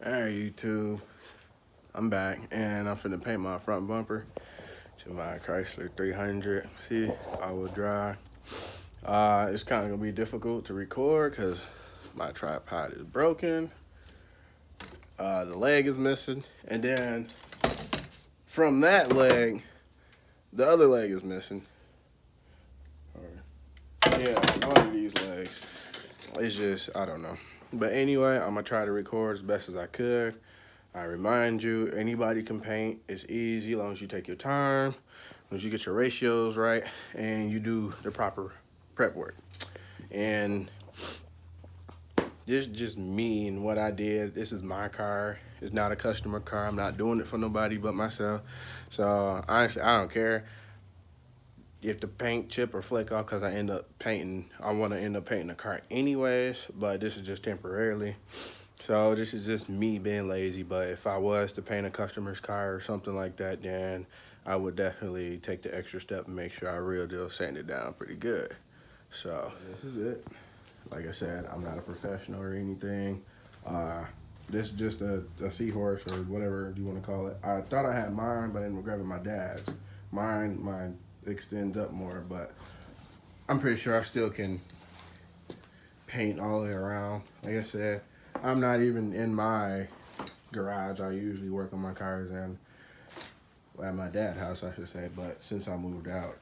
Alright, YouTube, I'm back and I'm finna paint my front bumper to my Chrysler 300. See, all-wheel drive. It's kind of gonna be difficult to record because my tripod is broken. The leg is missing, and then from that leg, the other leg is missing. Yeah, one of these legs. It's just, I don't know. But anyway, I'm gonna try to record as best as I could. I remind you, anybody can paint. It's easy as long as you take your time, as long as you get your ratios right, and you do the proper prep work. And this is just me and what I did. This is my car. It's not a customer car. I'm not doing it for nobody but myself. So honestly, I don't care if the paint chip or flake off because I want to end up painting the car anyways, but this is just temporarily. So this is just me being lazy, but if I was to paint a customer's car or something like that, then I would definitely take the extra step and make sure I real deal sand it down pretty good. So this is it. Like I said, I'm not a professional or anything. Uh, this is just a seahorse or whatever you want to call it. I thought I had mine, but I ended up grabbing my dad's. Mine extends up more, but I'm pretty sure I still can paint all the way around. Like I said, I'm not even in my garage. I usually work on my cars and at my dad's house, I should say. But since I moved out,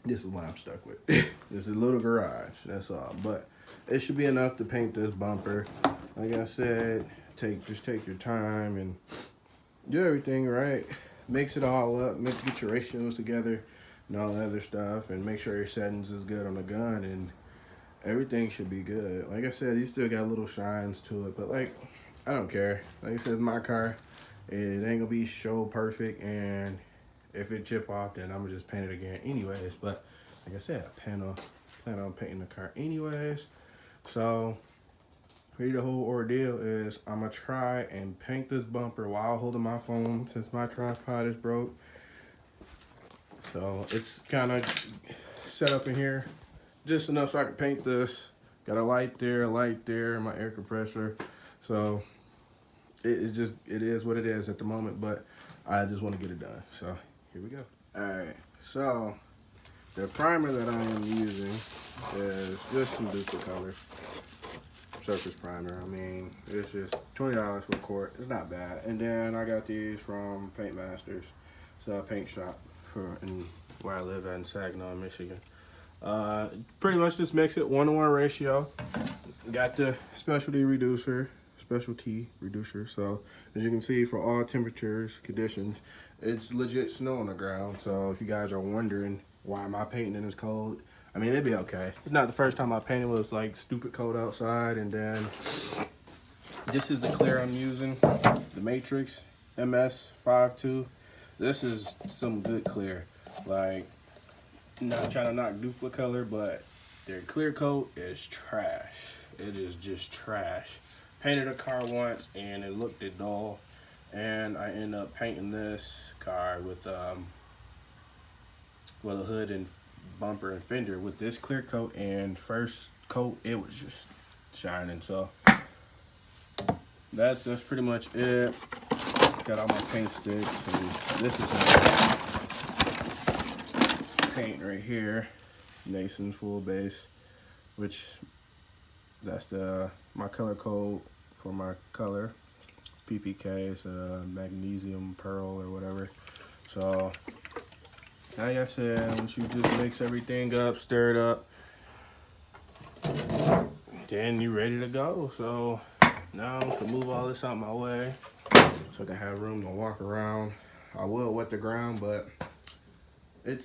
this is what I'm stuck with. This is a little garage. That's all. But it should be enough to paint this bumper. Like I said, just take your time and do everything right. Mix it all up. Get your ratios together and all that other stuff, and make sure your settings is good on the gun, and everything should be good. Like I said, you still got little shines to it, but like, I don't care. Like I said, it's my car. It ain't gonna be show perfect, and if it chip off, then I'm gonna just paint it again anyways. But like I said, I plan on painting the car anyways. So really the whole ordeal is I'm gonna try and paint this bumper while holding my phone since my tripod is broke. So it's kind of set up in here just enough so I can paint this. Got a light there, my air compressor. So it is what it is at the moment, but I just want to get it done. So here we go. Alright, so the primer that I am using is just some Duplicate surface primer. I mean, it's just $20 for a quart. It's not bad. And then I got these from Paint Masters. It's a paint shop where I live at in Saginaw, Michigan. Pretty much just mix it 1-to-1 ratio. Got the specialty reducer. So as you can see, for all temperatures, conditions, it's legit snow on the ground. So if you guys are wondering why am I painting in this cold, I mean, it'd be okay. It's not the first time I painted. It was like stupid cold outside. And then this is the clear I'm using, the Matrix MS52. This is some good clear. Like, not trying to knock Duplicate, but their clear coat is trash. It is just trash. Painted a car once and it looked dull, and I ended up painting this car with a hood and bumper and fender with this clear coat, and first coat it was just shining. So that's pretty much it. Got all my paint sticks, and this is some paint right here, Nason's full base, which that's my color code for my color. It's PPK. It's a magnesium pearl or whatever. So like I said, once you just mix everything up, stir it up, then you're ready to go. So now I can move all this out my way so I can have room to walk around. I will wet the ground, but I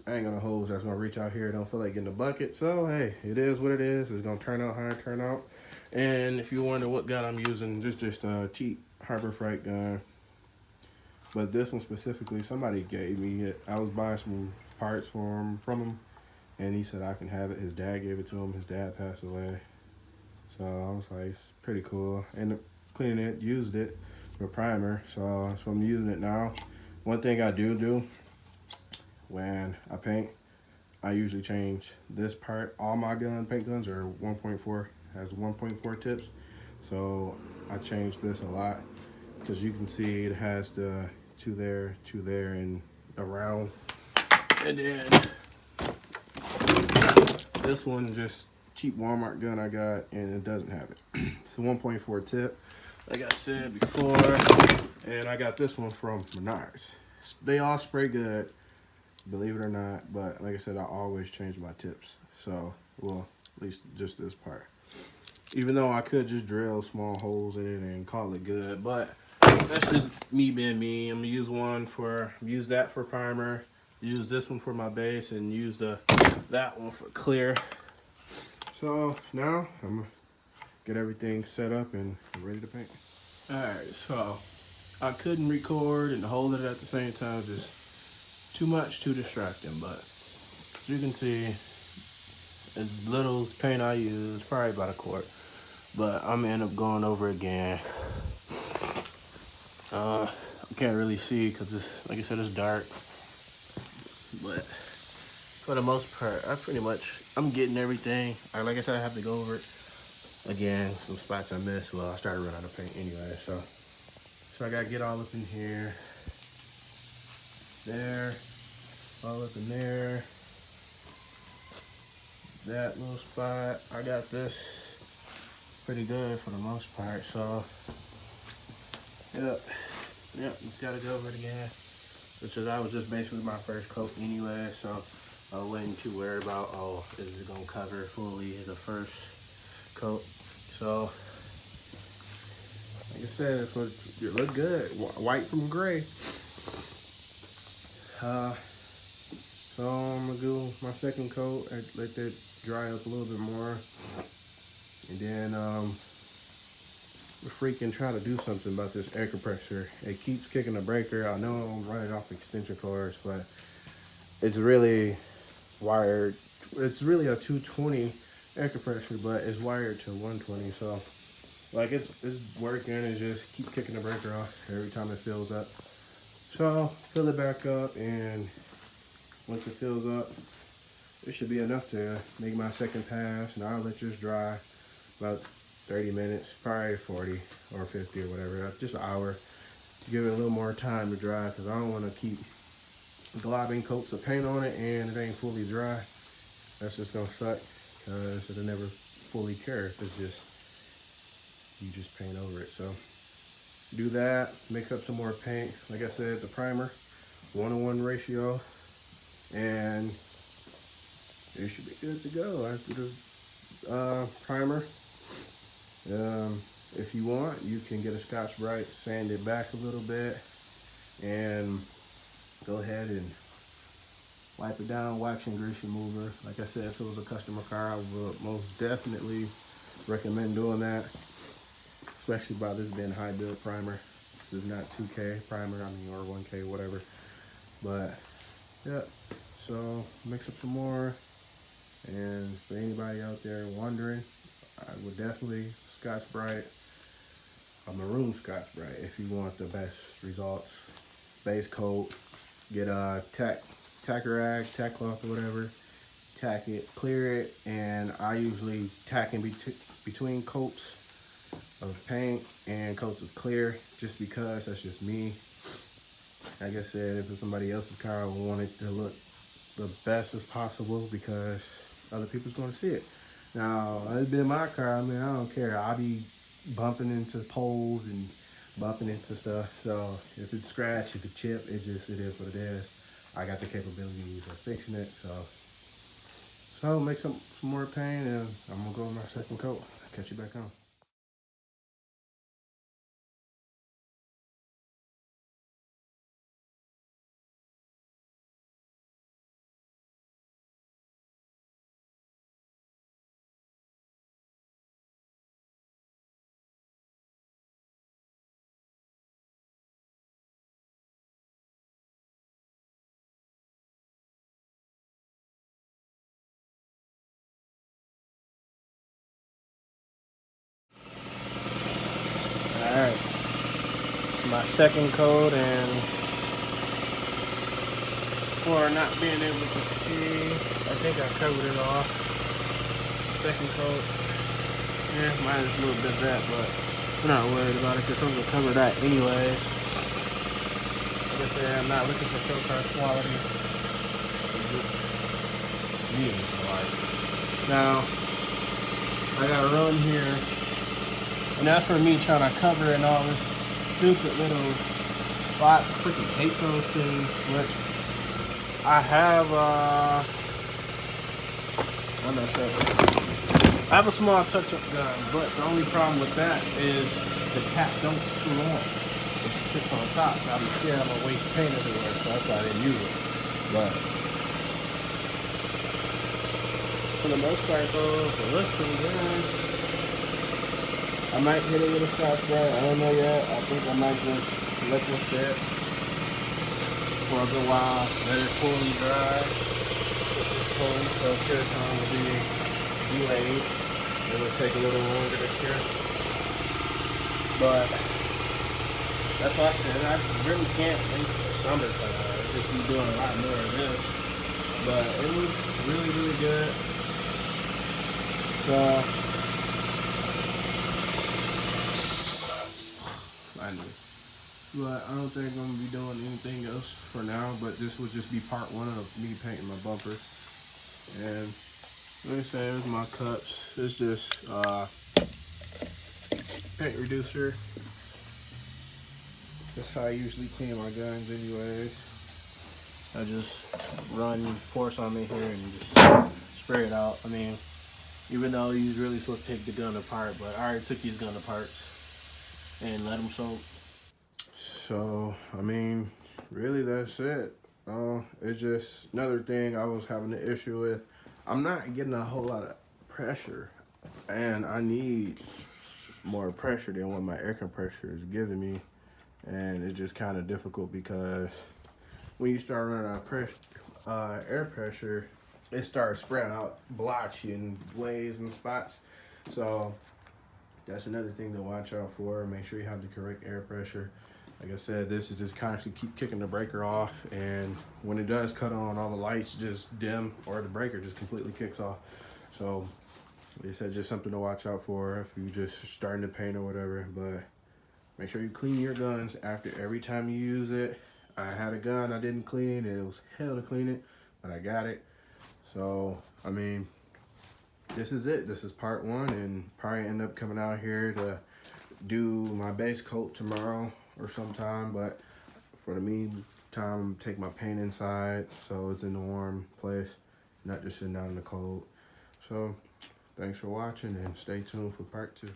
ain't gonna hose that's gonna reach out here. I don't feel like getting a bucket. So hey, it is what it is. It's gonna turn out how it turn out. And if you wonder what gun I'm using, just a cheap Harbor Freight gun. But this one specifically, somebody gave me it. I was buying some parts from him, and he said I can have it. His dad gave it to him. His dad passed away. So I was like, it's pretty cool. Ended up cleaning it, used it for primer. So I'm using it now. One thing I do when I paint, I usually change this part. All my paint guns are 1.4, has 1.4 tips. So I changed this a lot because you can see it has the two there, and around. And then this one just cheap Walmart gun I got, and it doesn't have it. It's a 1.4 tip, like I said before, and I got this one from Menards. They all spray good, believe it or not, but like I said, I always change my tips. So, well, at least just this part. Even though I could just drill small holes in it and call it good, but that's just me being me. I'm gonna use that for primer, use this one for my base, and use that one for clear. So now I'm gonna get everything set up and ready to paint. Alright, so I couldn't record and hold it at the same time, just too distracting, but as you can see, as little as paint I use, probably about a quart, but I'm gonna end up going over again. I can't really see because this, like I said, it's dark, but for the most part, I'm getting everything. Like I said, I have to go over it again. Some spots I missed. Well, I started running out of paint anyway, so I gotta get all up in here, there, all up in there, that little spot. I got this pretty good for the most part, so yep, just gotta go over it again, which is, I was just basically my first coat anyway, so I wasn't too worried about, oh, is it gonna cover fully the first coat. So like I said, it looked good, white from gray. So I'm gonna do my second coat, let that dry up a little bit more, and then freaking try to do something about this air compressor. It keeps kicking the breaker. I know I'm running off extension cords, but it's really wired. It's really a 220 air compressor, but it's wired to 120. So like it's working. It just keep kicking the breaker off every time it fills up. So fill it back up, and once it fills up, it should be enough to make my second pass. And I'll let this dry about 30 minutes, probably 40 or 50 or whatever, just an hour, to give it a little more time to dry, because I don't want to keep globbing coats of paint on it and it ain't fully dry. That's just gonna suck, because it'll never fully cure if it's just, you just paint over it. So do that, mix up some more paint. Like I said, the primer, 1:1 ratio, and it should be good to go after the primer. If you want, you can get a Scotch-Brite, sand it back a little bit, and go ahead and wipe it down, wax and grease remover. Like I said, if it was a customer car, I would most definitely recommend doing that, especially by this being high build primer. This is not 2K primer, or 1K, whatever. But yeah, so mix up some more. And for anybody out there wondering, I would definitely Scotch-Brite, a maroon Scotch-Brite, if you want the best results. Base coat, get a tack rag, tack cloth, or whatever, tack it, clear it, and I usually tack in between coats of paint and coats of clear, just because that's just me. Like I said, if it's somebody else's car, I want it to look the best as possible, because other people's going to see it. Now, it's been my car, I mean, I don't care. I'll be bumping into poles and bumping into stuff. So if it's scratched, if it's chipped, it is what it is. I got the capabilities of fixing it. So make some more paint, and I'm gonna go with my second coat. I'll catch you back on. Alright, my second coat, and for not being able to see, I think I covered it off. Second coat, yeah, mine is a little bit of that, but I'm not worried about it because I'm gonna cover that anyways. Like I said, I'm not looking for showcase quality. It's just me. Like, now I got a run here, and that's for me trying to cover in all this stupid little spot. I freaking hate those things. Which I have. I'm not sure. I have a small touch-up gun, but the only problem with that is the cap don't screw on. It just sits on top. So I'll be scared I'm gonna waste paint everywhere, so that's why I didn't use it. But for the most part, though, it looks pretty good. I might hit it with a scotch brite. I don't know yet. I think I might just let this sit for a good while, let it fully dry. So cure time will be delayed. It will take a little longer to cure. But that's why I said I just really can't wait for the summertime. I'll just be doing a lot more of this. But it was really, really good. So I knew. But I don't think I'm gonna be doing anything else for now. But this will just be part one of me painting my bumper. And let me say, here's my cups. It's just paint reducer. That's how I usually clean my guns anyways. I just pour some in here and just spray it out. I mean, even though he's really supposed to take the gun apart, but I already took his gun apart and let him soak. So, I mean, really that's it. It's just another thing I was having an issue with. I'm not getting a whole lot of pressure, and I need more pressure than what my air compressor is giving me. And it's just kind of difficult because when you start running out of air pressure, it starts spreading out blotchy in ways and spots. So that's another thing to watch out for. Make sure you have the correct air pressure. Like I said, this is just constantly keep kicking the breaker off, and when it does cut on, all the lights just dim or the breaker just completely kicks off. So like I said, just something to watch out for if you just starting to paint or whatever. But make sure you clean your guns after every time you use it. I had a gun I didn't clean, and it was hell to clean it, but I got it. So, I mean, this is it. This is part one, and probably end up coming out here to do my base coat tomorrow or sometime. But for the meantime, take my paint inside so it's in a warm place, not just sitting out in the cold. So, thanks for watching, and stay tuned for part two.